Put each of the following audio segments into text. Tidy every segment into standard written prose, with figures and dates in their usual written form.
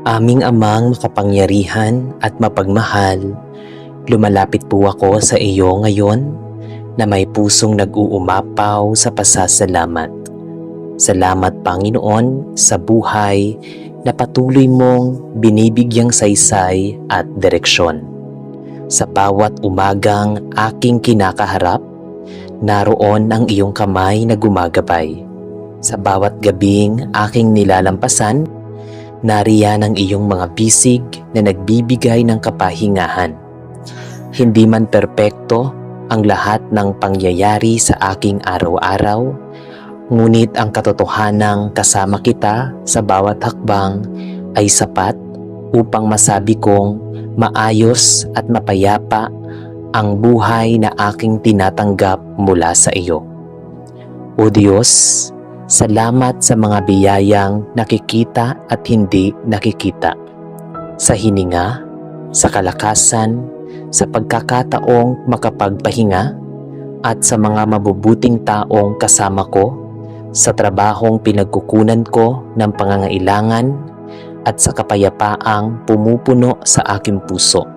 Aming Amang makapangyarihan at mapagmahal, lumalapit po ako sa iyo ngayon na may pusong nag-uumapaw sa pasasalamat. Salamat Panginoon sa buhay na patuloy mong binibigyang saysay at direksyon. Sa bawat umagang aking kinakaharap, naroon ang iyong kamay na gumagabay. Sa bawat gabing aking nilalampasan, nariyan ang iyong mga bisig na nagbibigay ng kapahingahan. Hindi man perpekto ang lahat ng pangyayari sa aking araw-araw, ngunit ang katotohanang kasama kita sa bawat hakbang ay sapat upang masabi kong maayos at mapayapa ang buhay na aking tinatanggap mula sa iyo. O Diyos, salamat sa mga biyayang nakikita at hindi nakikita. Sa hininga, sa kalakasan, sa pagkakataong makapagpahinga, at sa mga mabubuting taong kasama ko, sa trabahong pinagkukunan ko ng pangangailangan, at sa kapayapaang pumupuno sa aking puso.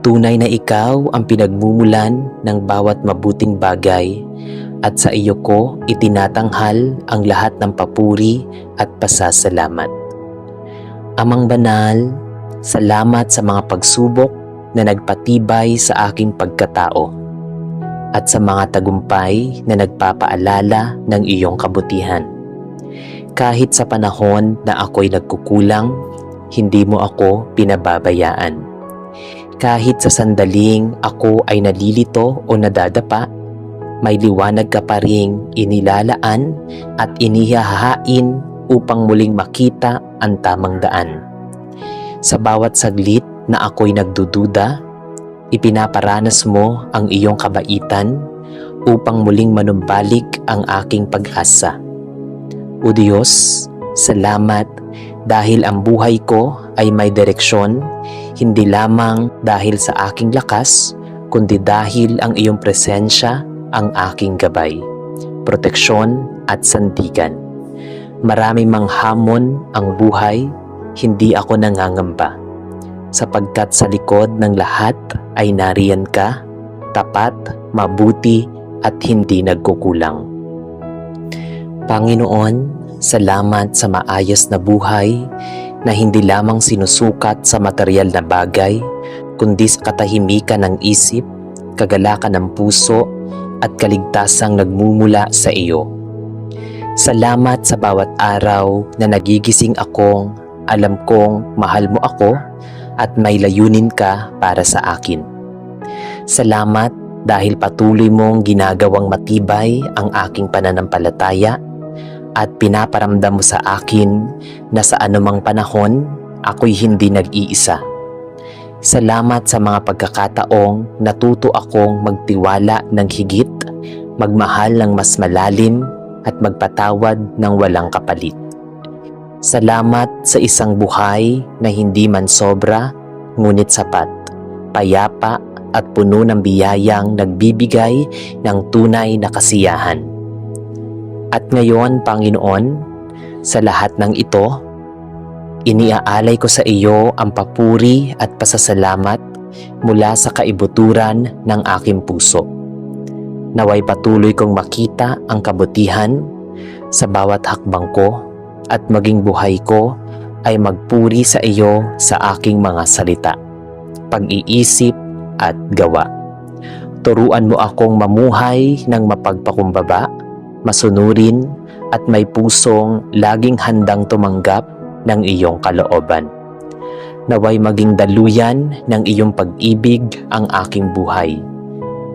Tunay na ikaw ang pinagmumulan ng bawat mabuting bagay, at sa iyo ko itinatanghal ang lahat ng papuri at pasasalamat. Amang banal, salamat sa mga pagsubok na nagpatibay sa aking pagkatao, at sa mga tagumpay na nagpapaalala ng iyong kabutihan. Kahit sa panahon na ako'y nagkukulang, hindi mo ako pinababayaan. Kahit sa sandaling ako ay nalilito o nadadapa, may liwanag ka pa ring inilalaan at inihahain upang muling makita ang tamang daan. Sa bawat saglit na ako'y nagdududa, ipinaparanas mo ang iyong kabaitan upang muling manumbalik ang aking pag-asa. O Diyos, salamat dahil ang buhay ko ay may direksyon, hindi lamang dahil sa aking lakas, kundi dahil ang iyong presensya ang aking gabay, proteksyon at sandigan. Marami mang hamon ang buhay, hindi ako nangangamba, sapagkat sa likod ng lahat ay nariyan ka, tapat, mabuti at hindi nagkukulang. Panginoon, salamat sa maayos na buhay na hindi lamang sinusukat sa material na bagay, kundi sa katahimikan ng isip, kagalakan ng puso, at kaligtasang nagmumula sa iyo. Salamat sa bawat araw na nagigising akong alam kong mahal mo ako at may layunin ka para sa akin. Salamat dahil patuloy mong ginagawang matibay ang aking pananampalataya at pinaparamdam mo sa akin na sa anumang panahon ako'y hindi nag-iisa. Salamat sa mga pagkakataong natuto akong magtiwala ng higit, magmahal ng mas malalim at magpatawad ng walang kapalit. Salamat sa isang buhay na hindi man sobra, ngunit sapat, payapa at puno ng biyayang nagbibigay ng tunay na kasiyahan. At ngayon, Panginoon, sa lahat ng ito, iniaalay ko sa iyo ang papuri at pasasalamat mula sa kaibuturan ng aking puso. Naway patuloy kong makita ang kabutihan sa bawat hakbang ko at maging buhay ko ay magpuri sa iyo sa aking mga salita, pag-iisip at gawa. Turuan mo akong mamuhay ng mapagpakumbaba, masunurin at may pusong laging handang tumanggap ng iyong kalooban. Naway maging daluyan ng iyong pag-ibig ang aking buhay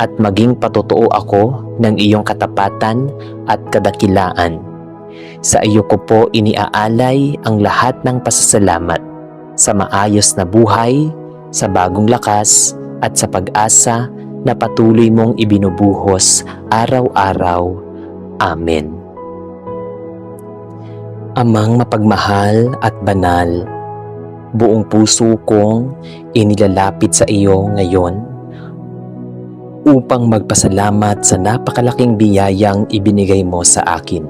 at maging patotoo ako ng iyong katapatan at kadakilaan. Sa iyo ko po iniaalay ang lahat ng pasasalamat sa maayos na buhay, sa bagong lakas at sa pag-asa na patuloy mong ibinubuhos araw-araw. Amen. Amang mapagmahal at banal, buong puso kong inilalapit sa iyo ngayon upang magpasalamat sa napakalaking biyayang ibinigay mo sa akin,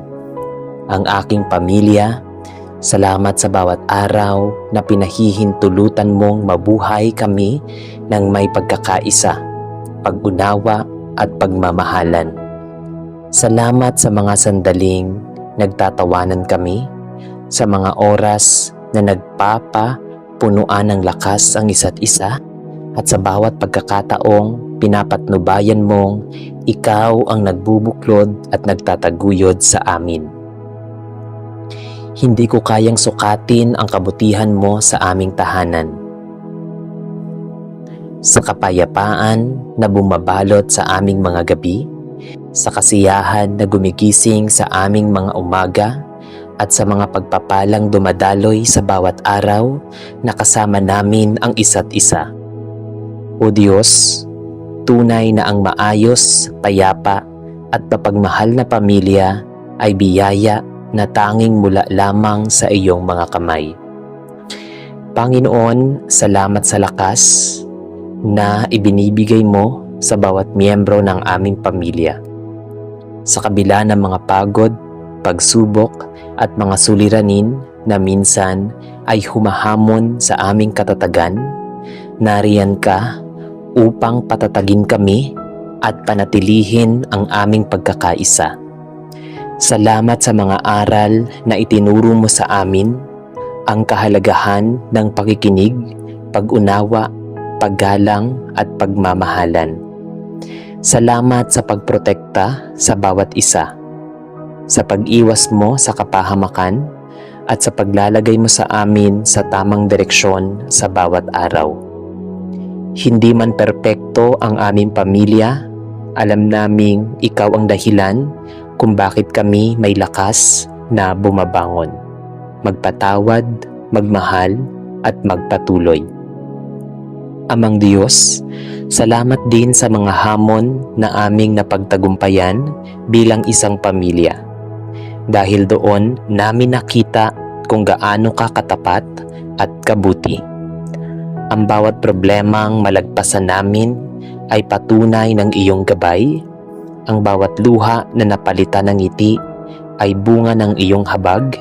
ang aking pamilya, Salamat sa bawat araw na pinahihintulutan mong mabuhay kami ng may pagkakaisa, pag-unawa at pagmamahalan. Salamat sa mga sandaling nagtatawanan kami, sa mga oras na nagpapapunuan ng lakas ang isa't isa, at sa bawat pagkakataong pinapatnubayan mong ikaw ang nagbubuklod at nagtataguyod sa amin. Hindi ko kayang sukatin ang kabutihan mo sa aming tahanan. Sa kapayapaan na bumabalot sa aming mga gabi, sa kasiyahan na gumigising sa aming mga umaga, at sa mga pagpapalang dumadaloy sa bawat araw na kasama namin ang isa't isa. O Diyos, tunay na ang maayos, payapa at mapagmahal na pamilya ay biyaya na tanging mula lamang sa iyong mga kamay. Panginoon, salamat sa lakas na ibinibigay mo sa bawat miyembro ng aming pamilya. Sa kabila ng mga pagod, pagsubok at mga suliranin na minsan ay humahamon sa aming katatagan, nariyan ka upang patatagin kami at panatilihin ang aming pagkakaisa. Salamat sa mga aral na itinuro mo sa amin, ang kahalagahan ng pakikinig, pag-unawa, paggalang at pagmamahalan. Salamat sa pagprotekta sa bawat isa, sa pag-iwas mo sa kapahamakan at sa paglalagay mo sa amin sa tamang direksyon sa bawat araw. Hindi man perpekto ang aming pamilya, alam naming ikaw ang dahilan kung bakit kami may lakas na bumabangon, magpatawad, magmahal at magpatuloy. Amang Diyos, salamat din sa mga hamon na aming napagtagumpayan bilang isang pamilya. Dahil doon namin nakita kung gaano ka katapat at kabuti. Ang bawat problemang malagpasan namin ay patunay ng iyong gabay. Ang bawat luha na napalitan ng ngiti ay bunga ng iyong habag,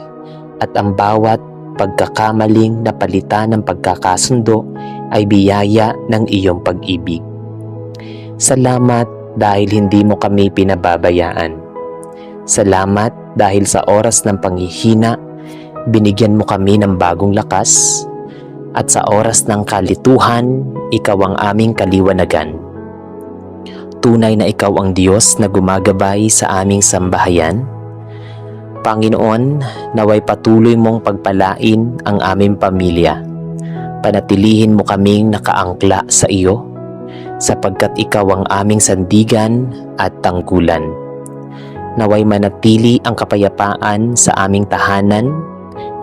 at ang bawat pagkakamaling napalitan ng pagkakasundo ay biyaya ng iyong pag-ibig. Salamat dahil hindi mo kami pinababayaan. Salamat dahil sa oras ng panghihina, binigyan mo kami ng bagong lakas, at sa oras ng kalituhan, ikaw ang aming kaliwanagan. Tunay na ikaw ang Diyos na gumagabay sa aming sambahayan. Panginoon, naway patuloy mong pagpalain ang aming pamilya. Panatilihin mo kaming nakaangkla sa iyo, sapagkat ikaw ang aming sandigan at tangkulan. Naway manatili ang kapayapaan sa aming tahanan,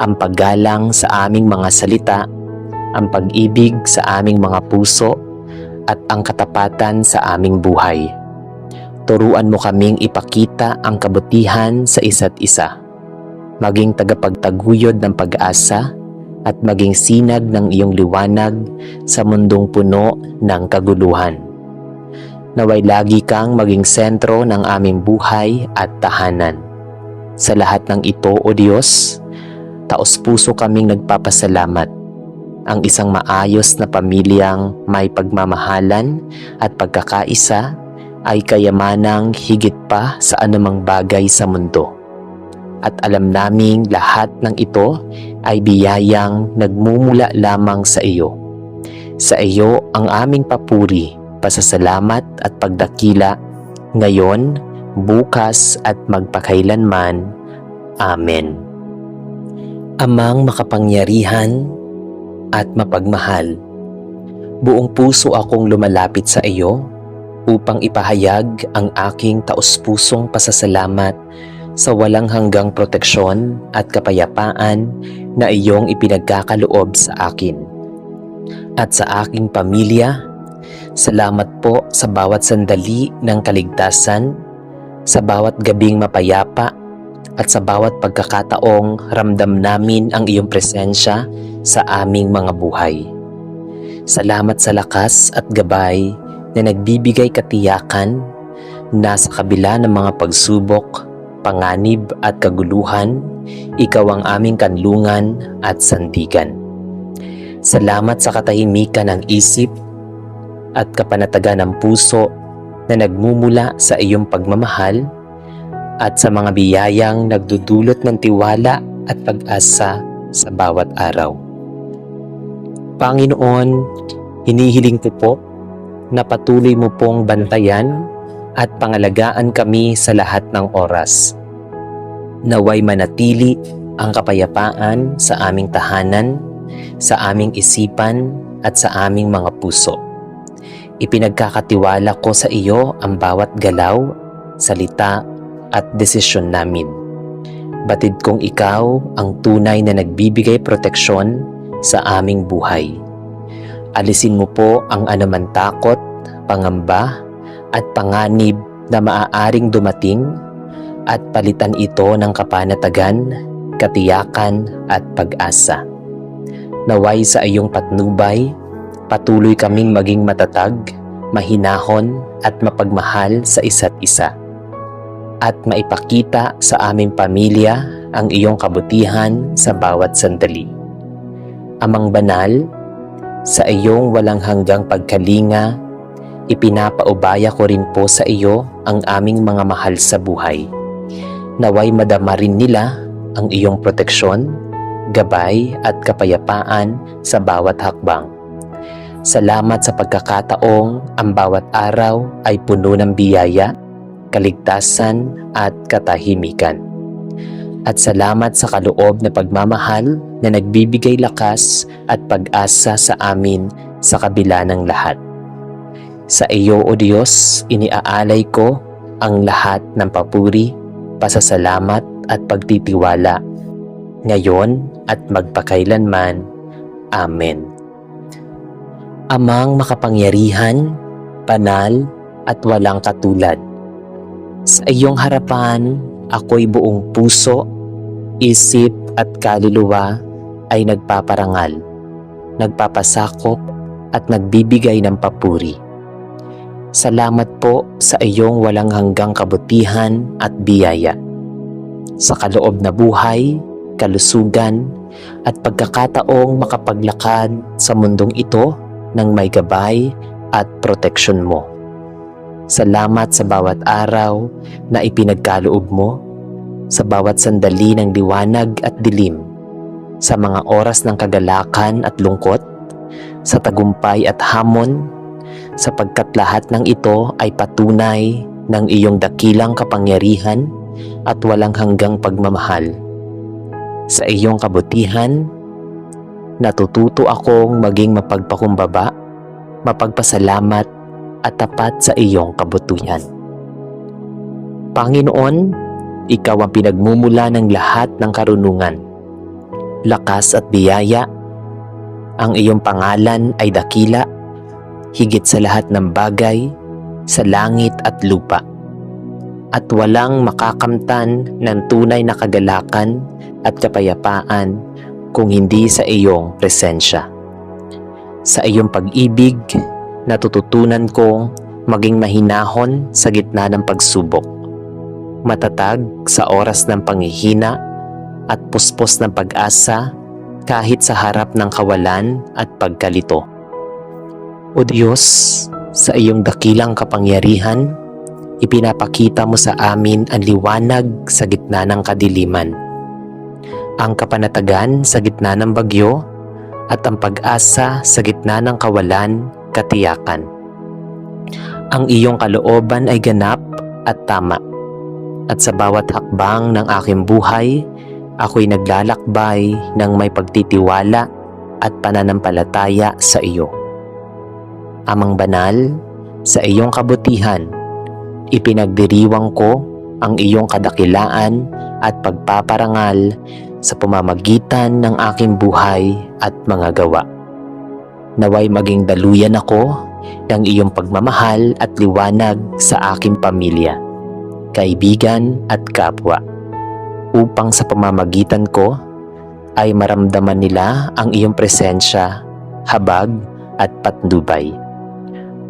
ang paggalang sa aming mga salita, ang pag-ibig sa aming mga puso, at ang katapatan sa aming buhay. Turuan mo kaming ipakita ang kabutihan sa isa't isa, maging tagapagtaguyod ng pag-asa at maging sinag ng iyong liwanag sa mundong puno ng kaguluhan. Naway lagi kang maging sentro ng aming buhay at tahanan. Sa lahat ng ito, O Diyos, taos-puso kaming nagpapasalamat. Ang isang maayos na pamilyang may pagmamahalan at pagkakaisa ay kayamanang higit pa sa anumang bagay sa mundo. At alam naming lahat ng ito ay biyayang nagmumula lamang sa iyo. Sa iyo ang aming papuri, pasasalamat at pagdakila ngayon, bukas at magpakailanman. Amen. Amang makapangyarihan at mapagmahal, buong puso akong lumalapit sa iyo upang ipahayag ang aking taos-pusong pasasalamat sa walang hanggang proteksyon at kapayapaan na iyong ipinagkakaloob sa akin at sa aking pamilya. Salamat po sa bawat sandali ng kaligtasan, sa bawat gabing mapayapa, at sa bawat pagkakataong ramdam namin ang iyong presensya sa aming mga buhay. Salamat sa lakas at gabay na nagbibigay katiyakan na sa kabila ng mga pagsubok, panganib at kaguluhan, ikaw ang aming kanlungan at sandigan. Salamat sa katahimikan ng isip at kapanatagan ng puso na nagmumula sa iyong pagmamahal at sa mga biyayang nagdudulot ng tiwala at pag-asa sa bawat araw. Panginoon, hinihiling ko po na patuloy mo pong bantayan at pangalagaan kami sa lahat ng oras. Naway manatili ang kapayapaan sa aming tahanan, sa aming isipan at sa aming mga puso. Ipinagkakatiwala ko sa iyo ang bawat galaw, salita at desisyon namin. Batid kong ikaw ang tunay na nagbibigay proteksyon sa aming buhay. Alisin mo po ang anumang takot, pangamba at panganib na maaaring dumating at palitan ito ng kapanatagan, katiyakan at pag-asa. Naway sa iyong patnubay, patuloy kaming maging matatag, mahinahon at mapagmahal sa isa't isa. At maipakita sa aming pamilya ang iyong kabutihan sa bawat sandali. Amang banal, sa iyong walang hanggang pagkalinga, ipinapaubaya ko rin po sa iyo ang aming mga mahal sa buhay. Naway madama rin nila ang iyong proteksyon, gabay at kapayapaan sa bawat hakbang. Salamat sa pagkakataong ang bawat araw ay puno ng biyaya, kaligtasan at katahimikan. At salamat sa kaloob na pagmamahal na nagbibigay lakas at pag-asa sa amin sa kabila ng lahat. Sa iyo, O Diyos, iniaalay ko ang lahat ng papuri, pasasalamat at pagtitiwala, ngayon at magpakailanman. Amen. Amang makapangyarihan, banal at walang katulad, sa iyong harapan, ako'y buong puso, isip at kaluluwa ay nagpaparangal, nagpapasakop at nagbibigay ng papuri. Salamat po sa iyong walang hanggang kabutihan at biyaya. Sa kaloob na buhay, kalusugan at pagkakataong makapaglakad sa mundong ito ng may gabay at proteksyon mo. Salamat sa bawat araw na ipinagkaloob mo, sa bawat sandali ng liwanag at dilim, sa mga oras ng kagalakan at lungkot, sa tagumpay at hamon, sapagkat lahat ng ito ay patunay ng iyong dakilang kapangyarihan at walang hanggang pagmamahal. Sa iyong kabutihan, natututo akong maging mapagpakumbaba, mapagpasalamat at tapat sa iyong kabutuhan. Panginoon, ikaw ang pinagmumula ng lahat ng karunungan, lakas at biyaya. Ang iyong pangalan ay dakila, higit sa lahat ng bagay, sa langit at lupa. At walang makakamtan ng tunay na kagalakan at kapayapaan kung hindi sa iyong presensya. Sa iyong pag-ibig, natututunan kong maging mahinahon sa gitna ng pagsubok, matatag sa oras ng panghihina at puspos ng pag-asa kahit sa harap ng kawalan at pagkalito. O Diyos, sa iyong dakilang kapangyarihan, ipinapakita mo sa amin ang liwanag sa gitna ng kadiliman, ang kapanatagan sa gitna ng bagyo, at ang pag-asa sa gitna ng kawalan, katiyakan. Ang iyong kalooban ay ganap at tama, at sa bawat hakbang ng aking buhay, ako'y naglalakbay ng may pagtitiwala at pananampalataya sa iyo. Amang banal, sa iyong kabutihan, ipinagdiriwang ko ang iyong kadakilaan at pagpaparangal sa pamamagitan ng aking buhay at mga gawa. Naway maging daluyan ako ng iyong pagmamahal at liwanag sa aking pamilya, kaibigan at kapwa, upang sa pamamagitan ko ay maramdaman nila ang iyong presensya, habag at patnubay.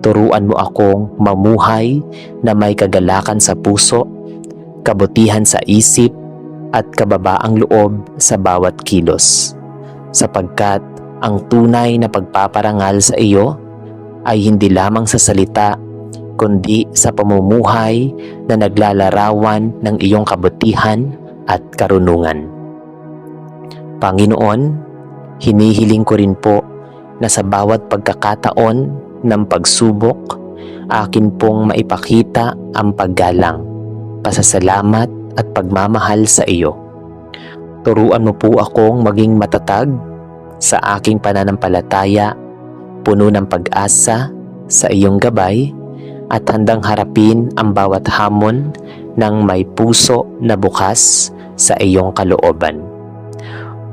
Turuan mo akong mamuhay na may kagalakan sa puso, kabutihan sa isip at kababaang loob sa bawat kilos, sapagkat ang tunay na pagpaparangal sa iyo ay hindi lamang sa salita, kundi sa pamumuhay na naglalarawan ng iyong kabutihan at karunungan. Panginoon, hinihiling ko rin po na sa bawat pagkakataon ng pagsubok, akin pong maipakita ang paggalang, pasasalamat at pagmamahal sa iyo. Turuan mo po akong maging matatag sa aking pananampalataya, puno ng pag-asa sa iyong gabay, at handang harapin ang bawat hamon ng may puso na bukas sa iyong kalooban.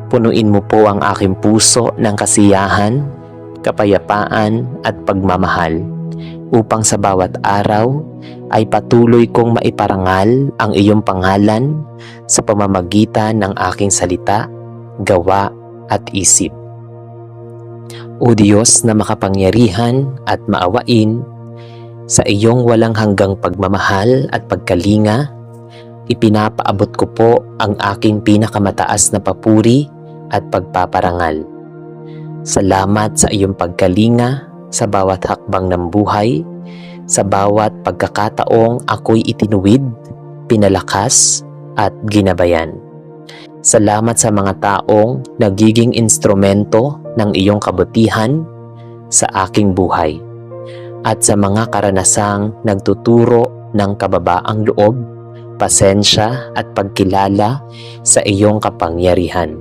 Punuin mo po ang aking puso ng kasiyahan, kapayapaan at pagmamahal, upang sa bawat araw ay patuloy kong maiparangal ang iyong pangalan sa pamamagitan ng aking salita, gawa at isip. O Diyos na makapangyarihan at maawain, sa iyong walang hanggang pagmamahal at pagkalinga, ipinapaabot ko po ang aking pinakamataas na papuri at pagpaparangal. Salamat sa iyong pagkalinga sa bawat hakbang ng buhay, sa bawat pagkakataong ako'y itinuwid, pinalakas at ginabayan. Salamat sa mga taong nagiging instrumento ng iyong kabutihan sa aking buhay, at sa mga karanasang nagtuturo ng kababaang loob, pasensya at pagkilala sa iyong kapangyarihan.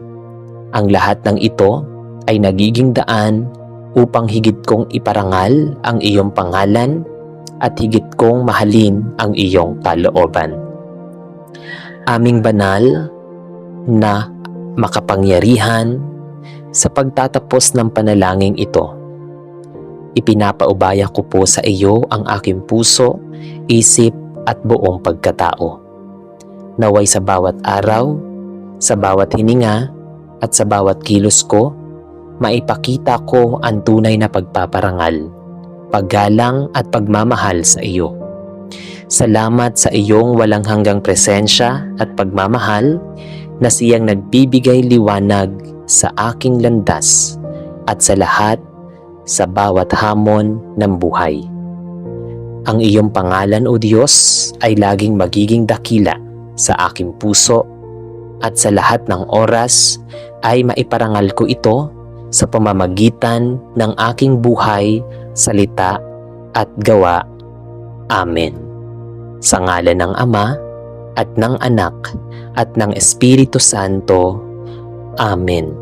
Ang lahat ng ito ay nagiging daan upang higit kong iparangal ang iyong pangalan at higit kong mahalin ang iyong kalooban. Aming banal na makapangyarihan, sa pagtatapos ng panalangin ito, ipinapaubaya ko po sa iyo ang aking puso, isip at buong pagkatao. Naway sa bawat araw, sa bawat hininga at sa bawat kilos ko, maipakita ko ang tunay na pagpaparangal, paggalang at pagmamahal sa iyo. Salamat sa iyong walang hanggang presensya at pagmamahal na siyang nagbibigay liwanag sa aking landas at sa lahat sa bawat hamon ng buhay. Ang iyong pangalan, O Diyos, ay laging magiging dakila sa aking puso, at sa lahat ng oras ay maiparangal ko ito sa pamamagitan ng aking buhay, salita at gawa. Amen. Sa ngalan ng Ama at ng Anak at ng Espiritu Santo. Amen.